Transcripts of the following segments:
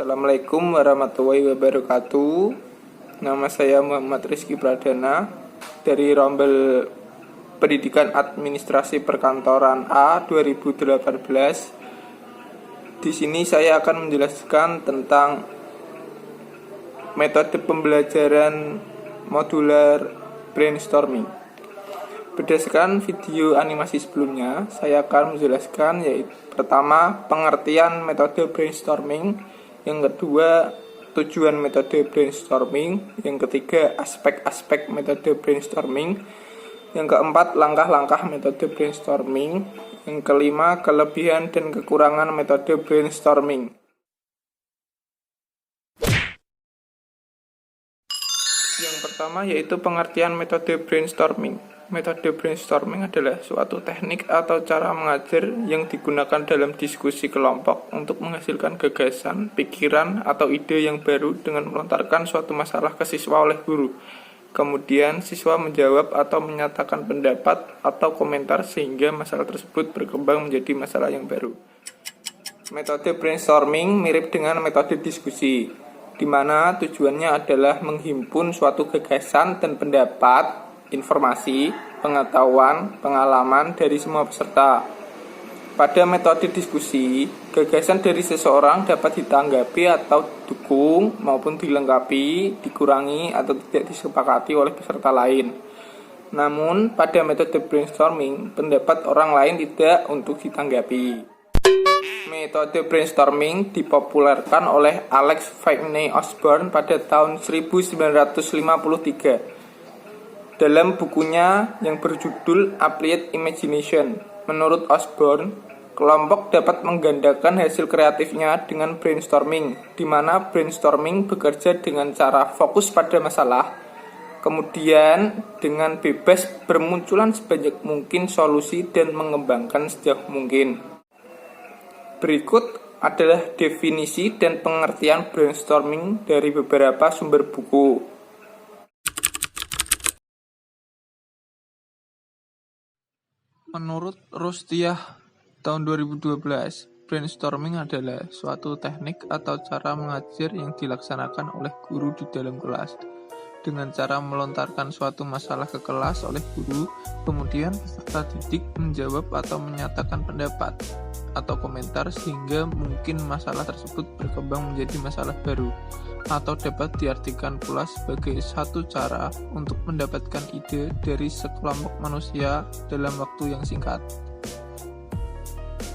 Assalamualaikum warahmatullahi wabarakatuh. Nama saya Muhammad Rizky Pradana dari Rombel Pendidikan Administrasi Perkantoran A 2018. Di sini saya akan menjelaskan tentang metode pembelajaran modular brainstorming. Berdasarkan video animasi sebelumnya, saya akan menjelaskan yaitu pertama, pengertian metode brainstorming, yang kedua, tujuan metode brainstorming, yang ketiga, aspek-aspek metode brainstorming, yang keempat, langkah-langkah metode brainstorming, yang kelima, kelebihan dan kekurangan metode brainstorming. Yang pertama yaitu pengertian metode brainstorming. Metode brainstorming adalah suatu teknik atau cara mengajar yang digunakan dalam diskusi kelompok untuk menghasilkan gagasan, pikiran, atau ide yang baru dengan melontarkan suatu masalah ke siswa oleh guru. Kemudian siswa menjawab atau menyatakan pendapat atau komentar sehingga masalah tersebut berkembang menjadi masalah yang baru. Metode brainstorming mirip dengan metode diskusi, di mana tujuannya adalah menghimpun suatu gagasan dan pendapat, informasi, pengetahuan, pengalaman dari semua peserta. Pada metode diskusi, gagasan dari seseorang dapat ditanggapi atau didukung maupun dilengkapi, dikurangi atau tidak disepakati oleh peserta lain. Namun, pada metode brainstorming, pendapat orang lain tidak untuk ditanggapi. Metode brainstorming dipopulerkan oleh Alex Whitney Osborne pada tahun 1953. Dalam bukunya yang berjudul Applied Imagination, menurut Osborne, kelompok dapat menggandakan hasil kreatifnya dengan brainstorming, di mana brainstorming bekerja dengan cara fokus pada masalah, kemudian dengan bebas bermunculan sebanyak mungkin solusi dan mengembangkan sejauh mungkin. Berikut adalah definisi dan pengertian brainstorming dari beberapa sumber buku. Menurut Rustiah tahun 2012, brainstorming adalah suatu teknik atau cara mengajar yang dilaksanakan oleh guru di dalam kelas. Dengan cara melontarkan suatu masalah ke kelas oleh guru, kemudian peserta didik menjawab atau menyatakan pendapat atau komentar sehingga mungkin masalah tersebut berkembang menjadi masalah baru, atau dapat diartikan pula sebagai satu cara untuk mendapatkan ide dari sekelompok manusia dalam waktu yang singkat.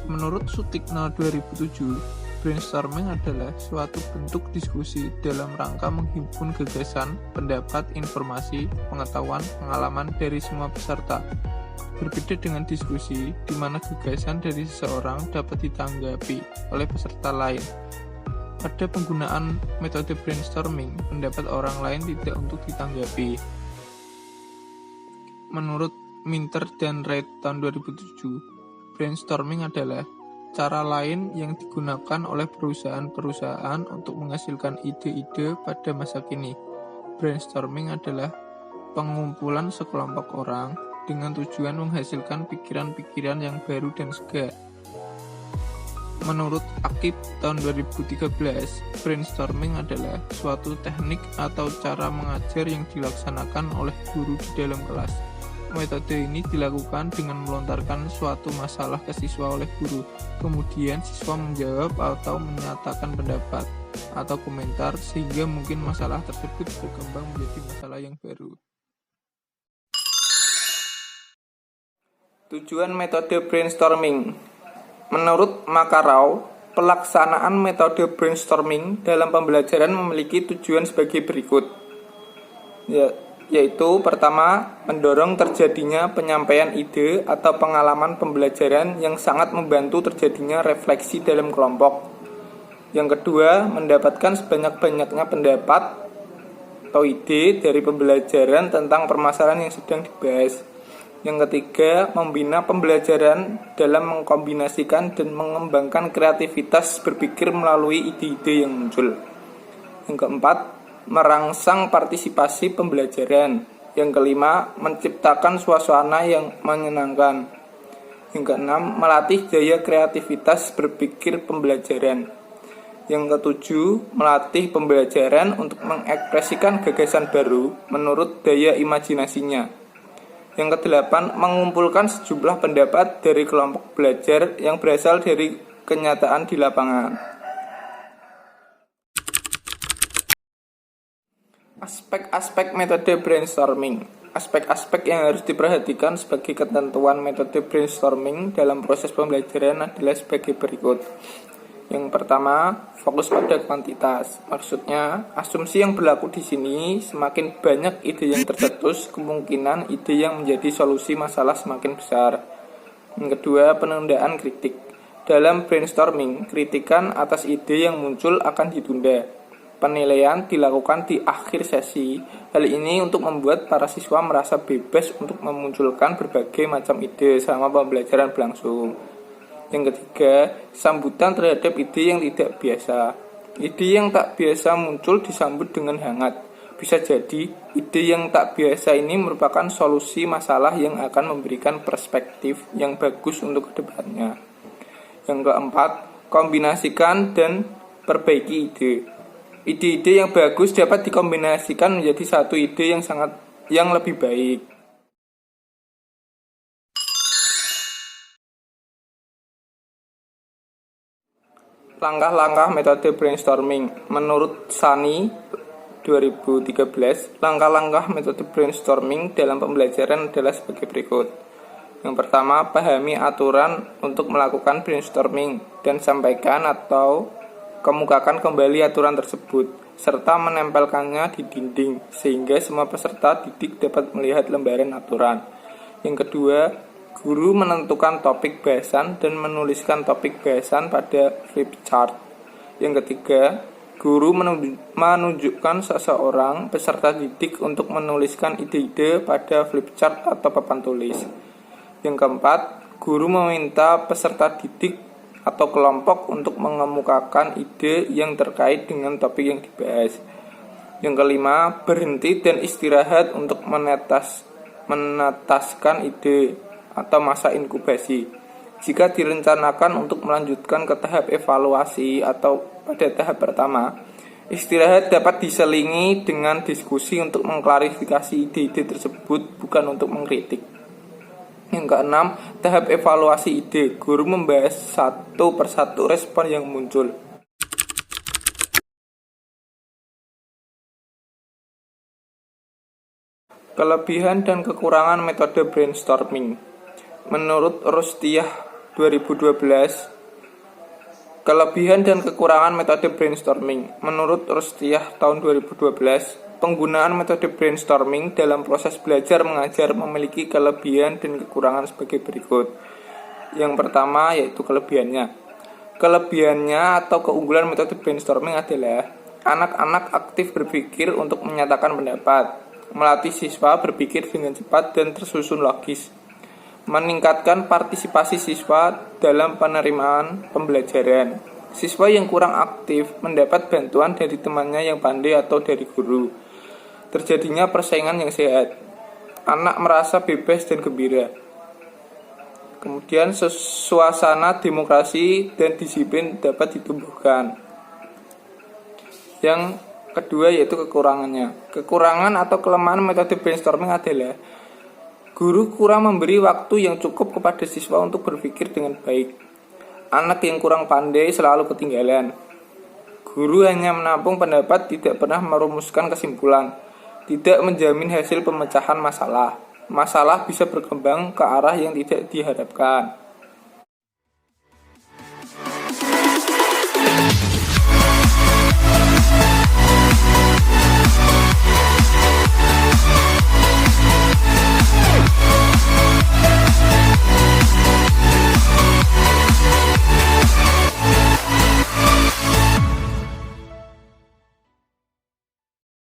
Menurut Sutikna 2007, brainstorming adalah suatu bentuk diskusi dalam rangka menghimpun gagasan, pendapat, informasi, pengetahuan, pengalaman dari semua peserta. Berbeda dengan diskusi, di mana gagasan dari seseorang dapat ditanggapi oleh peserta lain. Pada penggunaan metode brainstorming, pendapat orang lain tidak untuk ditanggapi. Menurut Minter dan Wright tahun 2007, brainstorming adalah cara lain yang digunakan oleh perusahaan-perusahaan untuk menghasilkan ide-ide pada masa kini. Brainstorming adalah pengumpulan sekelompok orang dengan tujuan menghasilkan pikiran-pikiran yang baru dan segar. Menurut Akib tahun 2013, brainstorming adalah suatu teknik atau cara mengajar yang dilaksanakan oleh guru di dalam kelas. Metode ini dilakukan dengan melontarkan suatu masalah ke siswa oleh guru. Kemudian siswa menjawab atau menyatakan pendapat atau komentar sehingga mungkin masalah tersebut berkembang menjadi masalah yang baru. Tujuan metode brainstorming. Menurut Makarov, pelaksanaan metode brainstorming dalam pembelajaran memiliki tujuan sebagai berikut. Yaitu pertama, mendorong terjadinya penyampaian ide atau pengalaman pembelajaran yang sangat membantu terjadinya refleksi dalam kelompok. Yang kedua, mendapatkan sebanyak-banyaknya pendapat atau ide dari pembelajaran tentang permasalahan yang sedang dibahas. Yang ketiga, membina pembelajaran dalam mengkombinasikan dan mengembangkan kreativitas berpikir melalui ide-ide yang muncul. Yang keempat, merangsang partisipasi pembelajaran. Yang kelima, menciptakan suasana yang menyenangkan. Yang keenam, melatih daya kreativitas berpikir pembelajaran. Yang ketujuh, melatih pembelajaran untuk mengekspresikan gagasan baru menurut daya imajinasinya. Yang kedelapan, mengumpulkan sejumlah pendapat dari kelompok belajar yang berasal dari kenyataan di lapangan. Aspek-aspek metode brainstorming. Aspek-aspek yang harus diperhatikan sebagai ketentuan metode brainstorming dalam proses pembelajaran adalah sebagai berikut. Yang pertama, fokus pada kuantitas. Maksudnya, asumsi yang berlaku di sini, semakin banyak ide yang tercetus, kemungkinan ide yang menjadi solusi masalah semakin besar. Yang kedua, penundaan kritik. Dalam brainstorming, kritikan atas ide yang muncul akan ditunda. Penilaian dilakukan di akhir sesi. Hal ini untuk membuat para siswa merasa bebas untuk memunculkan berbagai macam ide selama pembelajaran berlangsung. Yang ketiga, sambutan terhadap ide yang tidak biasa. Ide yang tak biasa muncul disambut dengan hangat. Bisa jadi, ide yang tak biasa ini merupakan solusi masalah yang akan memberikan perspektif yang bagus untuk kedepannya. Yang keempat, kombinasikan dan perbaiki ide. Ide-ide yang bagus dapat dikombinasikan menjadi satu ide yang lebih baik. Langkah-langkah metode brainstorming. Menurut Sani 2013, langkah-langkah metode brainstorming dalam pembelajaran adalah sebagai berikut. Yang pertama, pahami aturan untuk melakukan brainstorming dan sampaikan atau kemukakan kembali aturan tersebut, serta menempelkannya di dinding, sehingga semua peserta didik dapat melihat lembaran aturan. Yang kedua, guru menentukan topik bahasan dan menuliskan topik bahasan pada flip chart. Yang ketiga, guru menunjukkan seseorang peserta didik untuk menuliskan ide-ide pada flip chart atau papan tulis. Yang keempat, guru meminta peserta didik atau kelompok untuk mengemukakan ide yang terkait dengan topik yang dibahas. Yang kelima, berhenti dan istirahat untuk menetaskan ide atau masa inkubasi. Jika direncanakan untuk melanjutkan ke tahap evaluasi atau pada tahap pertama, istirahat dapat diselingi dengan diskusi untuk mengklarifikasi ide-ide tersebut, bukan untuk mengkritik. Yang keenam, tahap evaluasi ide. Guru membahas satu persatu respon yang muncul. Kelebihan dan kekurangan metode brainstorming. Menurut Rustiyah 2012, kelebihan dan kekurangan metode brainstorming. Menurut Rustiyah tahun 2012, penggunaan metode brainstorming dalam proses belajar mengajar memiliki kelebihan dan kekurangan sebagai berikut. Yang pertama yaitu kelebihannya. Kelebihannya atau keunggulan metode brainstorming adalah anak-anak aktif berpikir untuk menyatakan pendapat, melatih siswa berpikir dengan cepat dan tersusun logis, meningkatkan partisipasi siswa dalam penerimaan pembelajaran. Siswa yang kurang aktif mendapat bantuan dari temannya yang pandai atau dari guru. Terjadinya persaingan yang sehat. Anak merasa bebas dan gembira. Kemudian suasana demokrasi dan disiplin dapat ditumbuhkan. Yang kedua yaitu kekurangannya. Kekurangan atau kelemahan metode brainstorming adalah guru kurang memberi waktu yang cukup kepada siswa untuk berpikir dengan baik. Anak yang kurang pandai selalu ketinggalan. Guru hanya menampung pendapat, tidak pernah merumuskan kesimpulan, tidak menjamin hasil pemecahan masalah. Masalah bisa berkembang ke arah yang tidak diharapkan.